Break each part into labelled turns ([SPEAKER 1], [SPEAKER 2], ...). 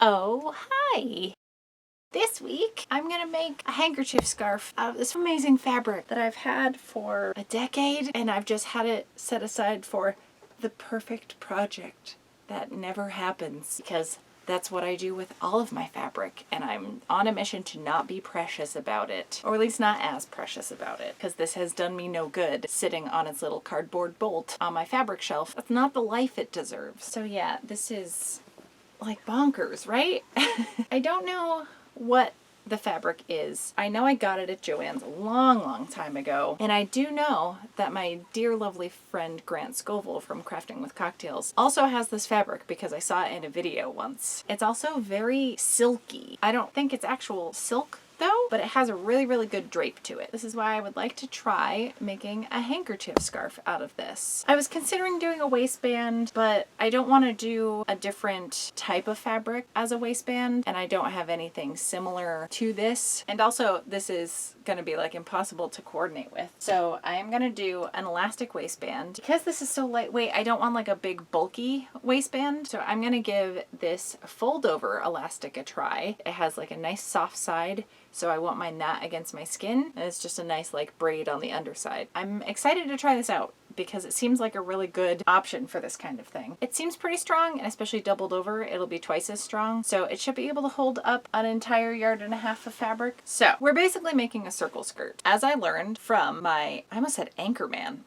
[SPEAKER 1] Oh, hi! This week, I'm gonna make a handkerchief scarf out of this amazing fabric that I've had for a decade, and I've just had it set aside for the perfect project that never happens, because that's what I do with all of my fabric, and I'm on a mission to not be precious about it, or at least not as precious about it, because this has done me no good sitting on its little cardboard bolt on my fabric shelf. That's not the life it deserves. So yeah, this is like bonkers, right? I don't know what the fabric is. I know I got it at Joann's a long time ago, and I do know that my dear lovely friend Grant Scoville from Crafting with Cocktails also has this fabric because I saw it in a video once. It's also very silky. I don't think it's actual silk though, but it has a really good drape to it. This is why I would like to try making a handkerchief scarf out of this. I was considering doing a waistband, but I don't want to do a different type of fabric as a waistband, and I don't have anything similar to this. And also, this is gonna be like impossible to coordinate with. So I'm gonna do an elastic waistband. Because this is so lightweight, I don't want like a big bulky waistband. So I'm gonna give this fold over elastic a try. It has like a nice soft side, so I won't mind that against my skin. And it's just a nice like braid on the underside. I'm excited to try this out because it seems like a really good option for this kind of thing. It seems pretty strong, and especially doubled over, it'll be twice as strong. So it should be able to hold up an entire 1.5 yards of fabric. So we're basically making a circle skirt. As I learned from my, I almost said Anchorman.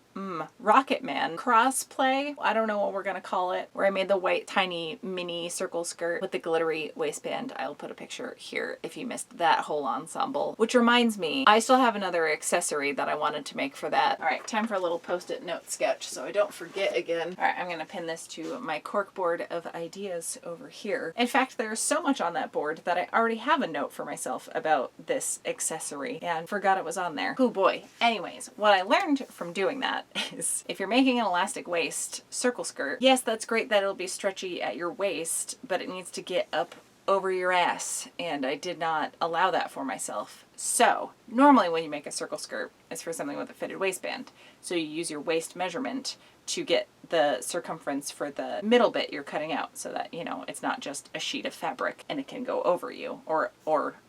[SPEAKER 1] Rocket Man crossplay, I don't know what we're gonna call it, where I made the white tiny mini circle skirt with the glittery waistband. I'll put a picture here if you missed that whole ensemble. Which reminds me, I still have another accessory that I wanted to make for that. All right, time for a little post-it note sketch so I don't forget again. All right, I'm gonna pin this to my cork board of ideas over here. In fact, there's so much on that board that I already have a note for myself about this accessory and forgot it was on there. Oh boy. Anyways, what I learned from doing that is if you're making an elastic waist circle skirt, yes, that's great that it'll be stretchy at your waist, but it needs to get up over your ass, and I did not allow that for myself. So normally when you make a circle skirt, it's for something with a fitted waistband. So you use your waist measurement to get the circumference for the middle bit you're cutting out, so that, you know, it's not just a sheet of fabric and it can go over you or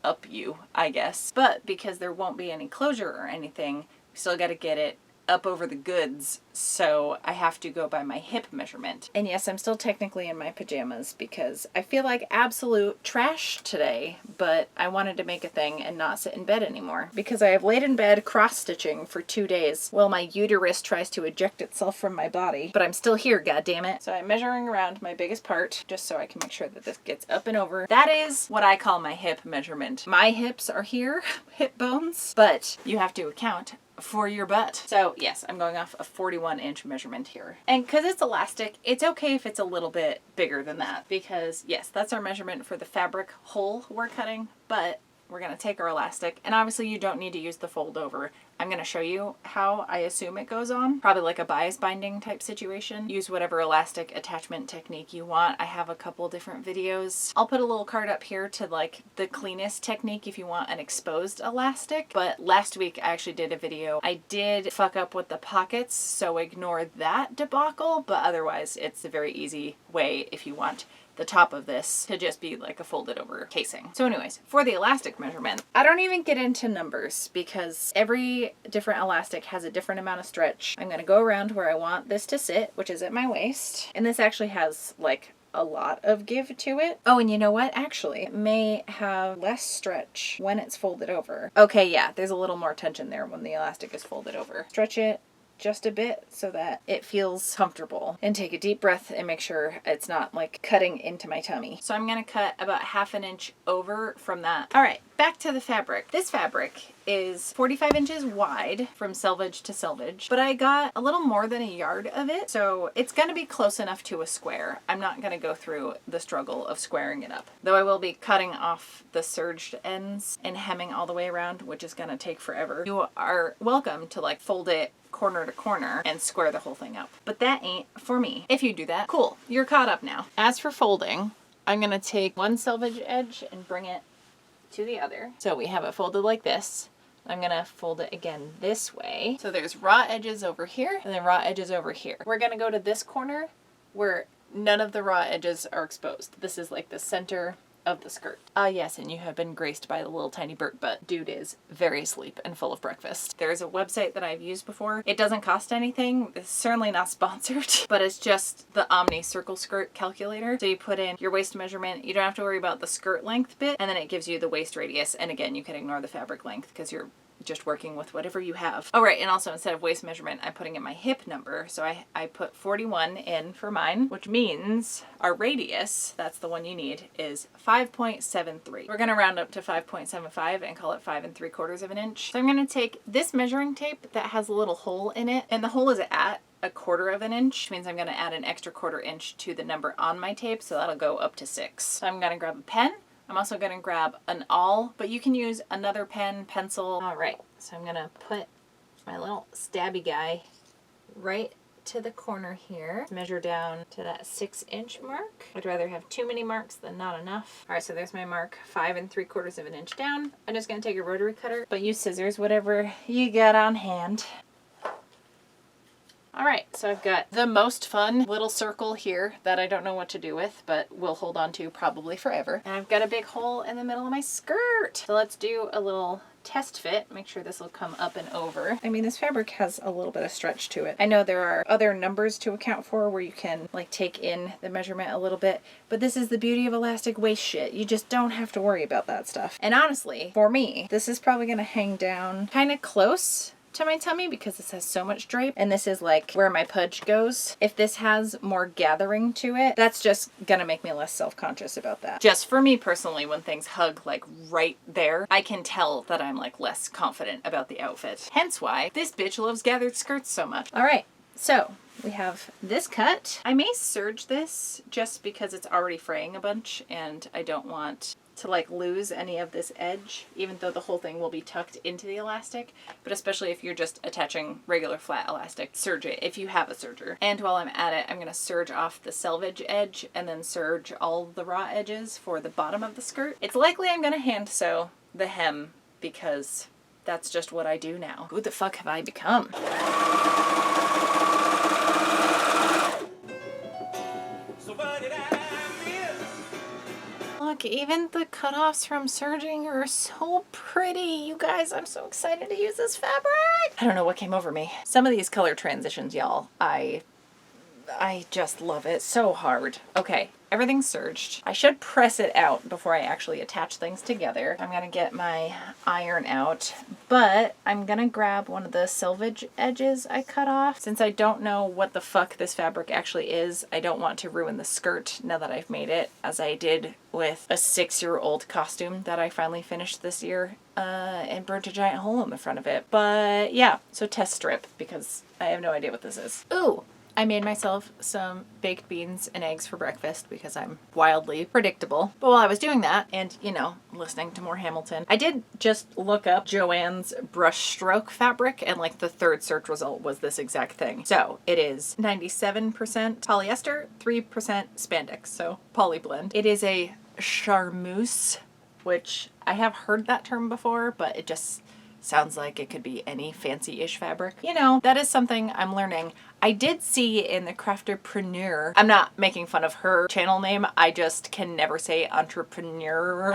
[SPEAKER 1] up you, I guess. But because there won't be any closure or anything, we still got to get it up over the goods, so I have to go by my hip measurement. And yes, I'm still technically in my pajamas because I feel like absolute trash today, but I wanted to make a thing and not sit in bed anymore because I have laid in bed cross-stitching for 2 days while my uterus tries to eject itself from my body, but I'm still here, goddammit. So I'm measuring around my biggest part just so I can make sure that this gets up and over. That is what I call my hip measurement. My hips are here, hip bones, but you have to account for your butt. So yes, I'm going off a 41-inch measurement here. And because it's elastic, it's okay if it's a little bit bigger than that, because yes, that's our measurement for the fabric hole we're cutting, but we're going to take our elastic, and obviously you don't need to use the fold over. I'm going to show you how I assume it goes on. Probably like a bias binding type situation. Use whatever elastic attachment technique you want. I have a couple different videos. I'll put a little card up here to like the cleanest technique if you want an exposed elastic. But last week I actually did a video. I did fuck up with the pockets, so ignore that debacle, but otherwise it's a very easy way if you want the top of this to just be like a folded over casing. So anyways, for the elastic measurement, I don't even get into numbers because every different elastic has a different amount of stretch. I'm gonna go around where I want this to sit, which is at my waist. And this actually has like a lot of give to it. Oh, and you know what? Actually, it may have less stretch when it's folded over. Okay, yeah, there's a little more tension there when the elastic is folded over. Stretch it just a bit so that it feels comfortable, and take a deep breath and make sure it's not like cutting into my tummy. So I'm gonna cut about 1/2 inch over from that. All right, back to the fabric. This fabric is 45 inches wide from selvage to selvage, but I got a little more than 1 yard of it, so it's gonna be close enough to a square. I'm not gonna go through the struggle of squaring it up, though I will be cutting off the serged ends and hemming all the way around, which is gonna take forever. You are welcome to like fold it corner to corner and square the whole thing up, but that ain't for me. If you do that, cool, you're caught up now. As for folding, I'm gonna take one selvage edge and bring it to the other. So we have it folded like this. I'm gonna fold it again this way. So there's raw edges over here and then raw edges over here. We're gonna go to this corner where none of the raw edges are exposed. This is like the center of the skirt. Yes, and you have been graced by the little tiny bird, but dude is very asleep and full of breakfast. There's a website that I've used before. It doesn't cost anything. It's certainly not sponsored, but it's just the Omni Circle Skirt Calculator. So you put in your waist measurement. You don't have to worry about the skirt length bit, and then it gives you the waist radius. And again, you can ignore the fabric length because you're just working with whatever you have. Oh, right, and also instead of waist measurement, I'm putting in my hip number. So I put 41 in for mine, which means our radius, that's the one you need, is 5.73. We're gonna round up to 5.75 and call it 5 3/4 of an inch. So I'm gonna take this measuring tape that has a little hole in it, and the hole is at 1/4 of an inch, which means I'm gonna add an extra 1/4 inch to the number on my tape, so that'll go up to 6. So I'm gonna grab a pen. I'm also going to grab an awl, but you can use another pen, pencil. All right, so I'm going to put my little stabby guy right to the corner here. Measure down to that 6-inch mark. I'd rather have too many marks than not enough. All right, so there's my mark, 5 3/4 of an inch down. I'm just going to take a rotary cutter, but use scissors, whatever you got on hand. All right, so I've got the most fun little circle here that I don't know what to do with, but will hold on to probably forever. And I've got a big hole in the middle of my skirt. So let's do a little test fit. Make sure this will come up and over. I mean, this fabric has a little bit of stretch to it. I know there are other numbers to account for where you can like take in the measurement a little bit, but this is the beauty of elastic waist shit. You just don't have to worry about that stuff. And honestly, for me, this is probably gonna hang down kind of close to my tummy because this has so much drape, and this is like where my pudge goes. If this has more gathering to it, that's just gonna make me less self-conscious about that. Just for me personally, when things hug like right there, I can tell that I'm like less confident about the outfit. Hence why this bitch loves gathered skirts so much. All right, so we have this cut. I may serge this just because it's already fraying a bunch and I don't want to like lose any of this edge, even though the whole thing will be tucked into the elastic. But especially if you're just attaching regular flat elastic, serge it if you have a serger. And while I'm at it, I'm gonna serge off the selvage edge and then serge all the raw edges for the bottom of the skirt. It's likely I'm gonna hand sew the hem because that's just what I do now. Who the fuck have I become? Look, even the cutoffs from serging are so pretty. You guys, I'm so excited to use this fabric. I don't know what came over me. Some of these color transitions, y'all, I just love it so hard. Okay, everything's serged. I should press it out before I actually attach things together. I'm gonna get my iron out, but I'm gonna grab one of the selvage edges I cut off. Since I don't know what the fuck this fabric actually is, I don't want to ruin the skirt now that I've made it, as I did with a 6-year-old costume that I finally finished this year and burnt a giant hole in the front of it. But yeah, so test strip, because I have no idea what this is. Ooh! I made myself some baked beans and eggs for breakfast because I'm wildly predictable. But while I was doing that and, you know, listening to more Hamilton, I did just look up Joann's brushstroke fabric, and like the third search result was this exact thing. So it is 97% polyester, 3% spandex, so poly blend. It is a charmeuse, which I have heard that term before, but it just sounds like it could be any fancy-ish fabric. You know, that is something I'm learning. I did see in the Crafterpreneur, I'm not making fun of her channel name, I just can never say entrepreneur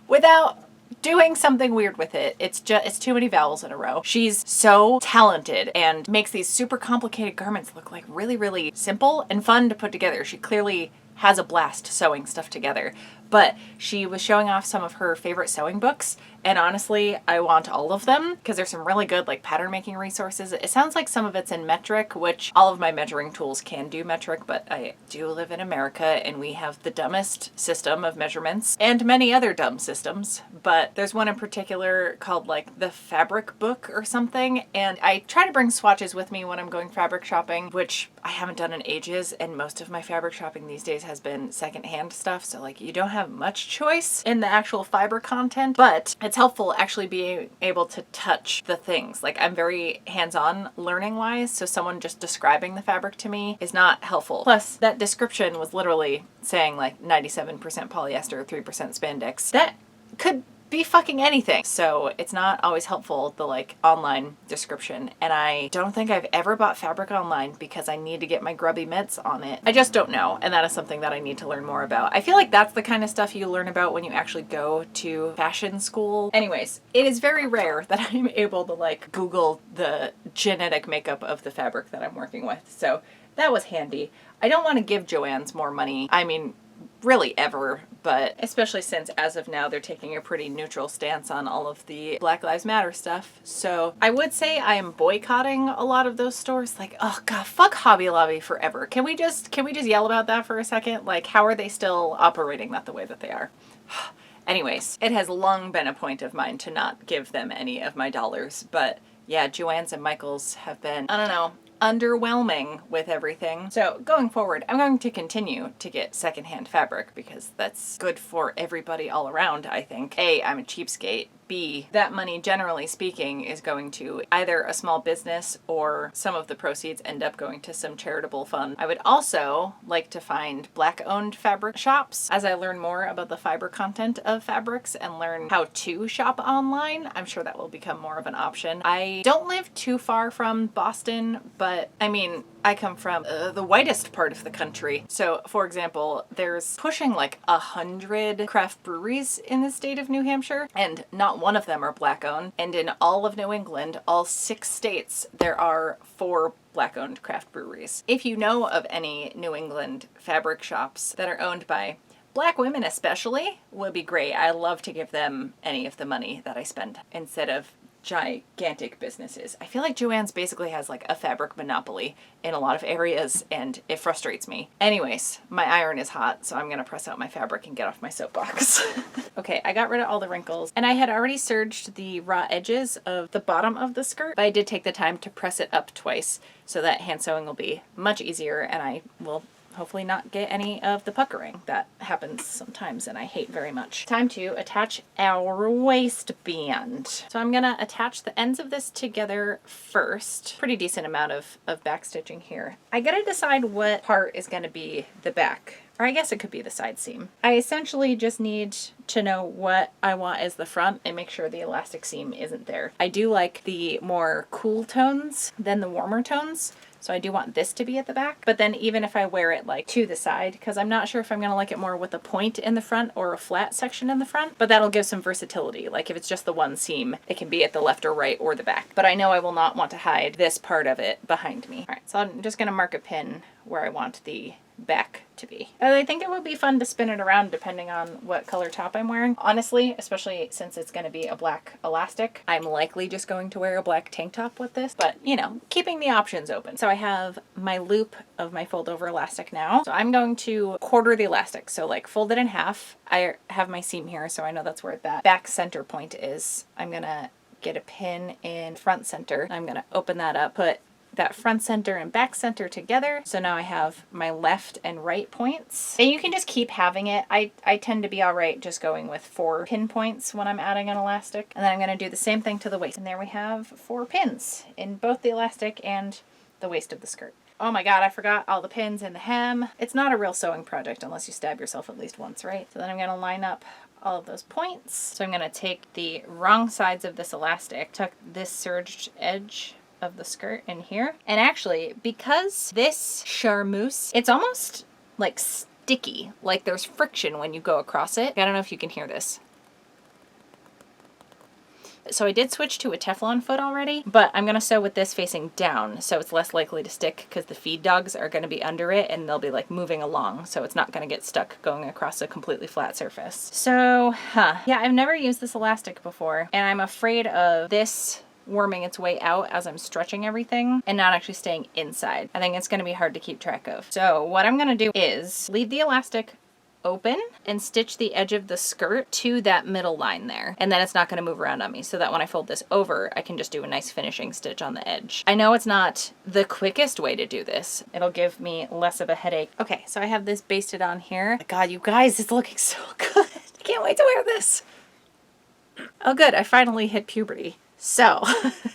[SPEAKER 1] without doing something weird with it. It's too many vowels in a row. She's so talented and makes these super complicated garments look like really, really simple and fun to put together. She clearly has a blast sewing stuff together. But she was showing off some of her favorite sewing books, and honestly, I want all of them because there's some really good like pattern making resources. It sounds like some of it's in metric, which all of my measuring tools can do metric, but I do live in America and we have the dumbest system of measurements and many other dumb systems. But there's one in particular called like the Fabric Book or something, and I try to bring swatches with me when I'm going fabric shopping, which I haven't done in ages, and most of my fabric shopping these days has been secondhand stuff, so like you don't have much choice in the actual fiber content, but it's helpful actually being able to touch the things. Like I'm very hands-on learning wise, so someone just describing the fabric to me is not helpful. Plus that description was literally saying like 97% polyester, 3% spandex. That could be fucking anything. So it's not always helpful, the like online description. And I don't think I've ever bought fabric online because I need to get my grubby mitts on it. I just don't know. And that is something that I need to learn more about. I feel like that's the kind of stuff you learn about when you actually go to fashion school. Anyways, it is very rare that I'm able to like Google the genetic makeup of the fabric that I'm working with. So that was handy. I don't want to give Joann's more money. I mean, really ever, but especially since as of now they're taking a pretty neutral stance on all of the Black Lives Matter stuff. So I would say I am boycotting a lot of those stores. Like, oh god, fuck Hobby Lobby forever. Can we just yell about that for a second? Like, how are they still operating that the way that they are? Anyways, it has long been a point of mine to not give them any of my dollars, but yeah, Joann's and Michael's have been, I don't know, underwhelming with everything. So going forward, I'm going to continue to get secondhand fabric because that's good for everybody all around, I think. A, I'm a cheapskate. B, that money, generally speaking, is going to either a small business or some of the proceeds end up going to some charitable fund. I would also like to find Black-owned fabric shops as I learn more about the fiber content of fabrics and learn how to shop online. I'm sure that will become more of an option. I don't live too far from Boston, but I mean, I come from the whitest part of the country. So, for example, there's pushing like 100 craft breweries in the state of New Hampshire, and not one of them are Black owned. And in all of New England, all 6 states, there are 4 Black-owned craft breweries. If you know of any New England fabric shops that are owned by Black women especially, would be great. I love to give them any of the money that I spend instead of gigantic businesses. I feel like Joann's basically has like a fabric monopoly in a lot of areas and it frustrates me. Anyways, my iron is hot, so I'm gonna press out my fabric and get off my soapbox. Okay, I got rid of all the wrinkles and I had already serged the raw edges of the bottom of the skirt, but I did take the time to press it up twice so that hand sewing will be much easier and I will hopefully not get any of the puckering that happens sometimes and I hate very much. Time to attach our waistband. So I'm gonna attach the ends of this together first. Pretty decent amount of back stitching here. I gotta decide what part is gonna be the back. Or I guess it could be the side seam. I essentially just need to know what I want as the front and make sure the elastic seam isn't there. I do like the more cool tones than the warmer tones. So I do want this to be at the back, but then even if I wear it like to the side, because I'm not sure if I'm gonna like it more with a point in the front or a flat section in the front, but that'll give some versatility. Like if it's just the one seam, it can be at the left or right or the back. But I know I will not want to hide this part of it behind me. All right, so I'm just gonna mark a pin where I want the back to be. And I think it would be fun to spin it around depending on what color top I'm wearing. Honestly, especially since it's going to be a black elastic, I'm likely just going to wear a black tank top with this, but you know, keeping the options open. So I have my loop of my fold over elastic now. So I'm going to quarter the elastic. So like fold it in half. I have my seam here, so I know that's where that back center point is. I'm going to get a pin in front center. I'm going to open that up, put that front center and back center together. So now I have my left and right points. And you can just keep having it. I tend to be all right just going with 4 pin points when I'm adding an elastic. And then I'm going to do the same thing to the waist. And there we have 4 pins in both the elastic and the waist of the skirt. Oh my god, I forgot all the pins in the hem. It's not a real sewing project unless you stab yourself at least once, right? So then I'm going to line up all of those points. So I'm going to take the wrong sides of this elastic, tuck this serged edge of the skirt in here. And actually, because this charmeuse, it's almost like sticky, like there's friction when you go across it. I don't know if you can hear this. So I did switch to a Teflon foot already, but I'm gonna sew with this facing down so it's less likely to stick because the feed dogs are gonna be under it and they'll be like moving along, so it's not gonna get stuck going across a completely flat surface. So, yeah, I've never used this elastic before and I'm afraid of this worming its way out as I'm stretching everything and not actually staying inside. I think it's going to be hard to keep track of. So what I'm going to do is leave the elastic open and stitch the edge of the skirt to that middle line there. And then it's not going to move around on me so that when I fold this over, I can just do a nice finishing stitch on the edge. I know it's not the quickest way to do this. It'll give me less of a headache. Okay, so I have this basted on here. God, you guys, it's looking so good. I can't wait to wear this. Oh good, I finally hit puberty. So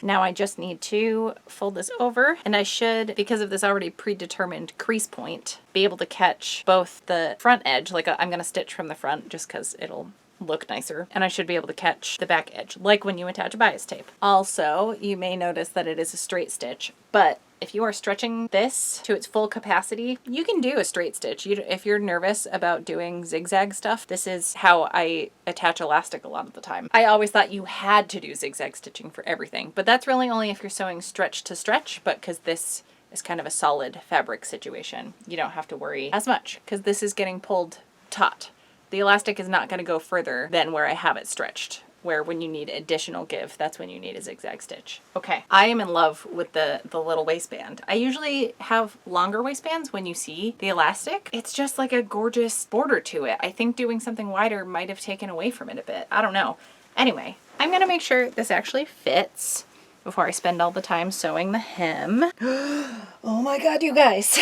[SPEAKER 1] now I just need to fold this over and I should, because of this already predetermined crease point, be able to catch both the front edge, like I'm going to stitch from the front just because it'll look nicer, and I should be able to catch the back edge, like when you attach bias tape. Also, you may notice that it is a straight stitch, but if you are stretching this to its full capacity, you can do a straight stitch. If you're nervous about doing zigzag stuff, this is how I attach elastic a lot of the time. I always thought you had to do zigzag stitching for everything, but that's really only if you're sewing stretch to stretch, but because this is kind of a solid fabric situation, you don't have to worry as much because this is getting pulled taut. The elastic is not going to go further than where I have it stretched, where when you need additional give, that's when you need a zigzag stitch. Okay, I am in love with the little waistband. I usually have longer waistbands when you see the elastic. It's just like a gorgeous border to it. I think doing something wider might have taken away from it a bit. I don't know. Anyway, I'm gonna make sure this actually fits before I spend all the time sewing the hem. Oh my God, you guys.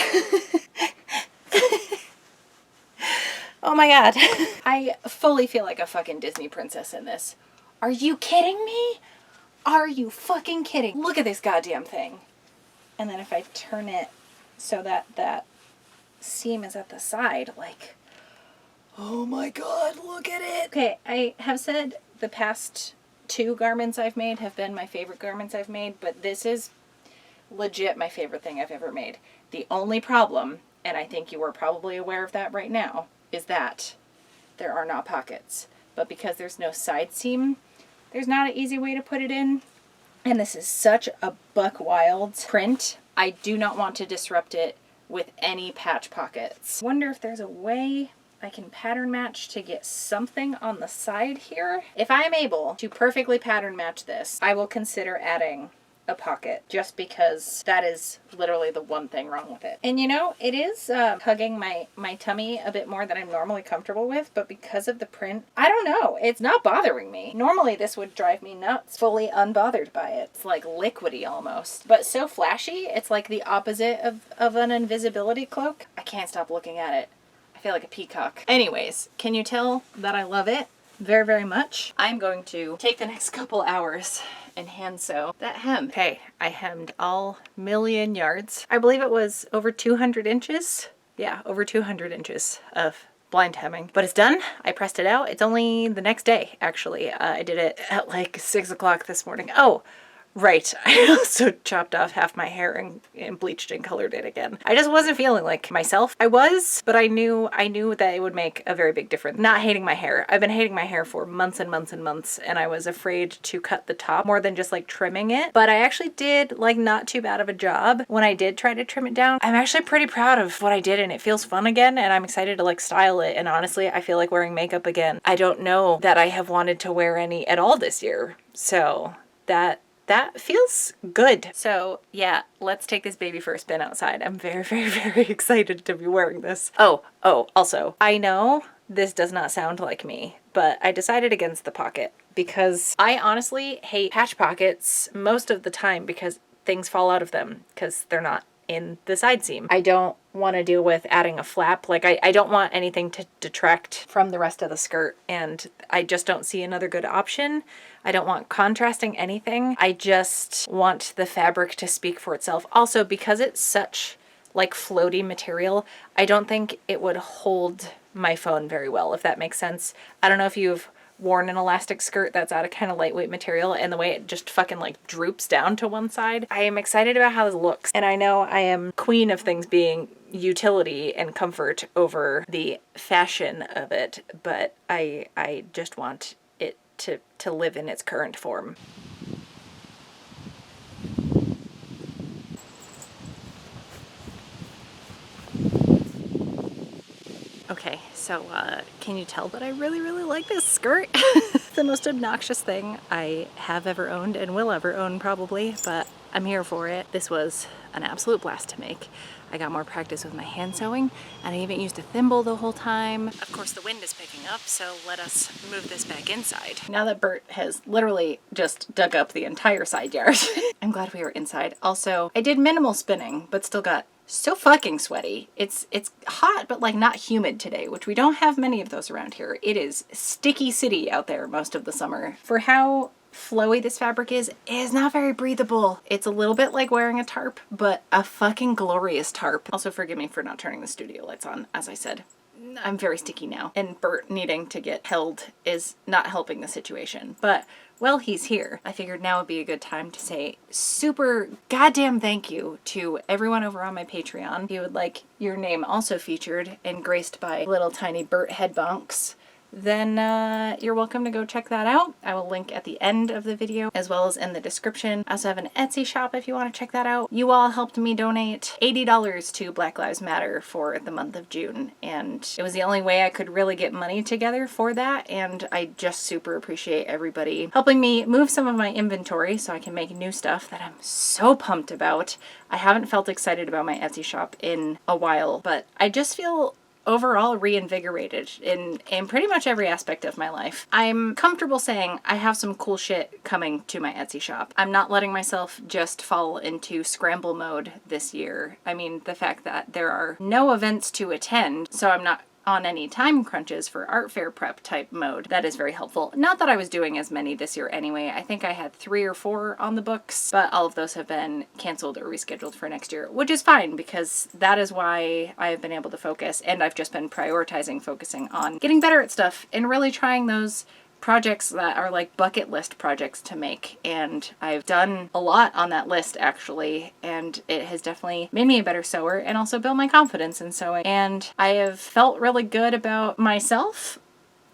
[SPEAKER 1] Oh my God. I fully feel like a fucking Disney princess in this. Are you kidding me? Are you fucking kidding? Look at this goddamn thing. And then if I turn it so that that seam is at the side, like, oh my God, look at it. Okay, I have said the past 2 garments I've made have been my favorite garments I've made, but this is legit my favorite thing I've ever made. The only problem, and I think you are probably aware of that right now, is that there are not pockets. But because there's no side seam, there's not an easy way to put it in. And this is such a buck wild print. I do not want to disrupt it with any patch pockets. Wonder if there's a way I can pattern match to get something on the side here. If I'm able to perfectly pattern match this, I will consider adding a pocket, just because that is literally the one thing wrong with it. And you know, it is hugging my tummy a bit more than I'm normally comfortable with, but because of the print, I don't know, it's not bothering me. Normally this would drive me nuts, fully unbothered by it. It's like liquidy almost, but so flashy, it's like the opposite of an invisibility cloak. I can't stop looking at it. I feel like a peacock. Anyways, can you tell that I love it very, very much? I'm going to take the next couple hours and hand sew that hem. Okay, I hemmed all million yards. I believe it was over 200 inches. Yeah, over 200 inches of blind hemming. But it's done. I pressed it out. It's only the next day, actually. I did it at like 6 o'clock this morning. Oh, right. I also chopped off half my hair and bleached and colored it again. I just wasn't feeling like myself. I was, but I knew that it would make a very big difference. Not hating my hair. I've been hating my hair for months and months and months, and I was afraid to cut the top more than just like trimming it. But I actually did like not too bad of a job when I did try to trim it down. I'm actually pretty proud of what I did, and it feels fun again, and I'm excited to like style it. And honestly, I feel like wearing makeup again. I don't know that I have wanted to wear any at all this year. So that feels good. So yeah, let's take this baby for a spin outside. I'm very, very, very excited to be wearing this. Oh, also, I know this does not sound like me, but I decided against the pocket because I honestly hate patch pockets most of the time because things fall out of them because they're not in the side seam. I don't want to deal with adding a flap. Like I don't want anything to detract from the rest of the skirt, and I just don't see another good option. I don't want contrasting anything. I just want the fabric to speak for itself. Also, because it's such like floaty material, I don't think it would hold my phone very well, if that makes sense. I don't know if you've worn an elastic skirt that's out of kind of lightweight material and the way it just fucking like droops down to one side. I am excited about how this looks, and I know I am queen of things being utility and comfort over the fashion of it, but I just want it to live in its current form. Okay, so can you tell that I really, really like this skirt? It's the most obnoxious thing I have ever owned and will ever own probably, but I'm here for it. This was an absolute blast to make. I got more practice with my hand sewing, and I even used a thimble the whole time. Of course, the wind is picking up, so let us move this back inside. Now that Bert has literally just dug up the entire side yard, I'm glad we were inside. Also, I did minimal spinning, but still got so fucking sweaty. It's hot, but like not humid today, which we don't have many of those around here. It is sticky city out there most of the summer. For how flowy this fabric is, it is not very breathable. It's a little bit like wearing a tarp, but a fucking glorious tarp. Also, forgive me for not turning the studio lights on, as I said. I'm very sticky now, and Bert needing to get held is not helping the situation. But well, he's here. I figured now would be a good time to say super goddamn thank you to everyone over on my Patreon. If you would like your name also featured and graced by little tiny Bert head bonks, then you're welcome to go check that out. I will link at the end of the video as well as in the description. I also have an Etsy shop if you want to check that out. You all helped me donate $80 to Black Lives Matter for the month of June, and it was the only way I could really get money together for that, and I just super appreciate everybody helping me move some of my inventory so I can make new stuff that I'm so pumped about. I haven't felt excited about my Etsy shop in a while, but I just feel overall reinvigorated in pretty much every aspect of my life. I'm comfortable saying I have some cool shit coming to my Etsy shop. I'm not letting myself just fall into scramble mode this year. I mean, the fact that there are no events to attend, so I'm not on any time crunches for art fair prep type mode. That is very helpful. Not that I was doing as many this year anyway. I think I had 3 or 4 on the books, but all of those have been canceled or rescheduled for next year, which is fine because that is why I've been able to focus, and I've just been prioritizing focusing on getting better at stuff and really trying those projects that are like bucket list projects to make, and I've done a lot on that list actually, and it has definitely made me a better sewer and also built my confidence in sewing, and I have felt really good about myself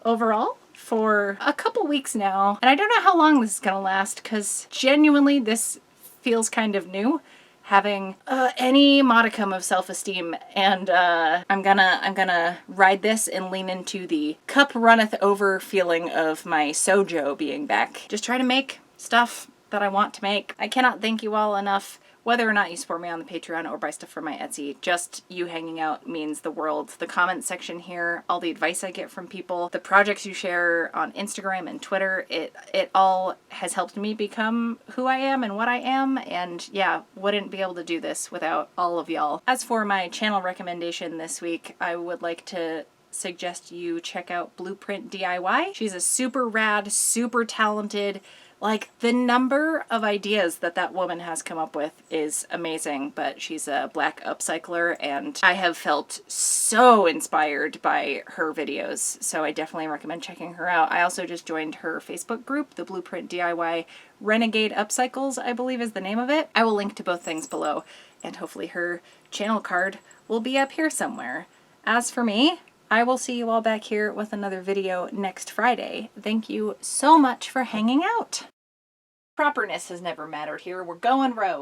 [SPEAKER 1] overall for a couple weeks now, and I don't know how long this is gonna last because genuinely this feels kind of new, having any modicum of self-esteem, and I'm gonna ride this and lean into the cup runneth over feeling of my sojo being back. Just try to make stuff that I want to make. I cannot thank you all enough. Whether or not you support me on the Patreon or buy stuff from my Etsy, just you hanging out means the world. The comment section here, all the advice I get from people, the projects you share on Instagram and Twitter, it all has helped me become who I am and what I am, and yeah, wouldn't be able to do this without all of y'all. As for my channel recommendation this week, I would like to suggest you check out Blueprint DIY. She's a super rad, super talented, like, the number of ideas that that woman has come up with is amazing, but she's a Black upcycler, and I have felt so inspired by her videos, so I definitely recommend checking her out. I also just joined her Facebook group, the Blueprint DIY Renegade Upcycles, I believe is the name of it. I will link to both things below, and hopefully her channel card will be up here somewhere. As for me, I will see you all back here with another video next Friday. Thank you so much for hanging out. Properness has never mattered here. We're going rogue.